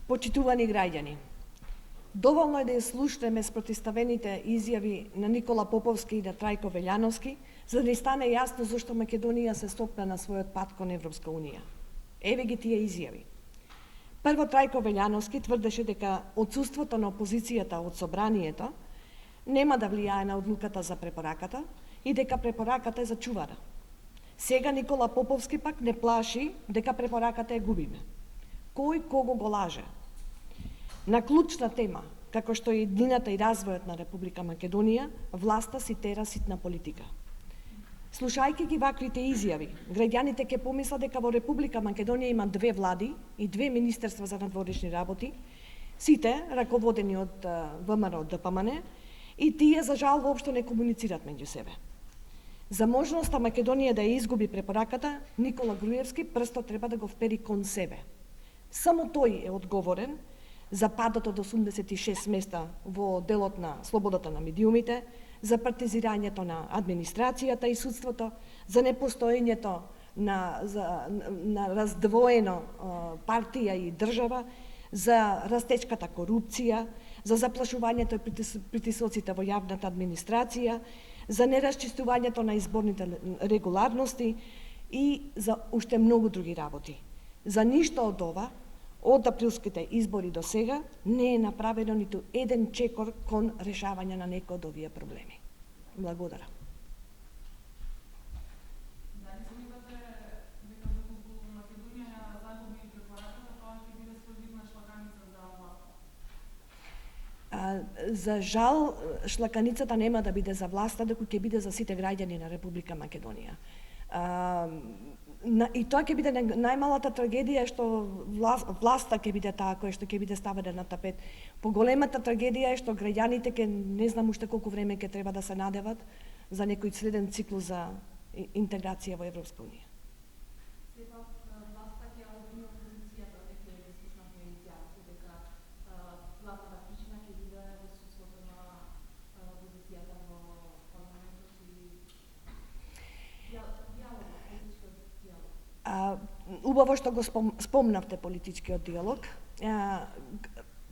Почитувани граѓани, доволно е да ја слушнеме спротивставените изјави на Никола Поповски и на Трајко Велјановски, за да ни стане јасно зашто Македонија се стопна на својот пат кон Европска Унија. Еве ги тие изјави. Прво, Трајко Велјановски тврдеше дека отсуството на опозицијата од собранието нема да влијае на одлуката за препораката и дека препораката е зачувана. Сега Никола Поповски пак не плаши дека препораката е губиме. Кој кого го лаже? На клучна тема, како што е еднината и развојот на Република Македонија, власта си тера ситна политика. Слушајќи ги ваквите изјави, граѓаните ќе помислат дека во Република Македонија има две влади и две министерства за надворешни работи, сите раководени од ВМРО ДПМН, и тие за жал воопшто не комуницират меѓу себе. За можноста Македонија да ја изгуби препораката, Никола Груевски прстот треба да го впери кон себе. Само тој е одговорен за падот од 86 места во делот на слободата на медиумите, за партизирањето на администрацијата и судството, за непостоењето на раздвоено партија и држава, за растечката корупција, за заплашувањето и притисоците во јавната администрација, за нерасчистувањето на изборните регуларности и за уште многу други работи. За ништо од ова, од априлските избори до сега, не е направено ниту еден чекор кон решавање на некој од овие проблеми. Благодарам. Дали сумнивате дека доколку Македонија загуби препораката, тоа ќе биде солидна шлаканица за власта? За жал, шлаканицата нема да биде за власта, доку ќе биде за сите граѓани на Република Македонија. И тоа ќе биде најмалата трагедија што власта ќе биде таа која што ќе биде ставена на тапет. Поголемата трагедија е што граѓаните ќе не знам уште колку време ќе треба да се надеват за некој следен циклус за интеграција во Европска Унија. Сепак власта ќе обвини опозицијата дека е безпишна коалиција, дека главната причина ќе биде отсуството на опозицијата во парламентот и Убаво што го спомнавте политичкиот диалог.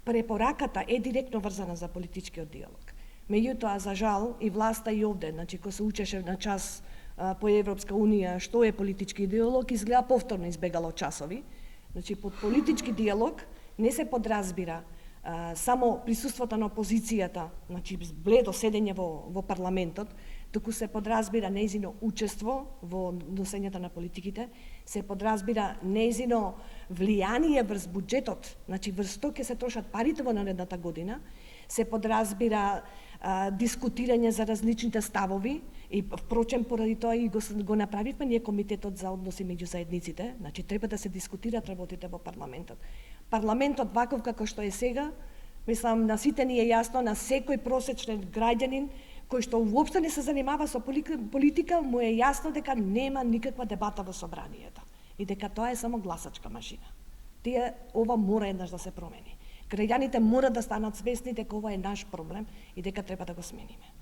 Препораката е директно врзана за политичкиот диалог. Меѓутоа, за жал, и власта и овде, значи, кој се учеше на час по Европска Унија што е политички диалог, изгледа повторно избегало часови. Значи, под политички диалог не се подразбира само присуството на опозицијата, значи бледо седење во парламентот, туку се подразбира нејзино учество во носењето на политиките, се подразбира нејзино влијание врз буџетот, значи врз што ќе се трошат парите во наредната година, се подразбира дискутирање за различните ставови и впрочем поради тоа и го направивме ние комитетот за односи меѓу заедниците, значи треба да се дискутираат работите во парламентот. Парламентот ваков како што е сега, мислам на сите ни е јасно, на секој просечен граѓанин кој што уопште не се занимава со политика, му е јасно дека нема никаква дебата во собранието и дека тоа е само гласачка машина. Ова мора еднаш да се промени. Граѓаните мора да станат свесни дека ова е наш проблем и дека треба да го смениме.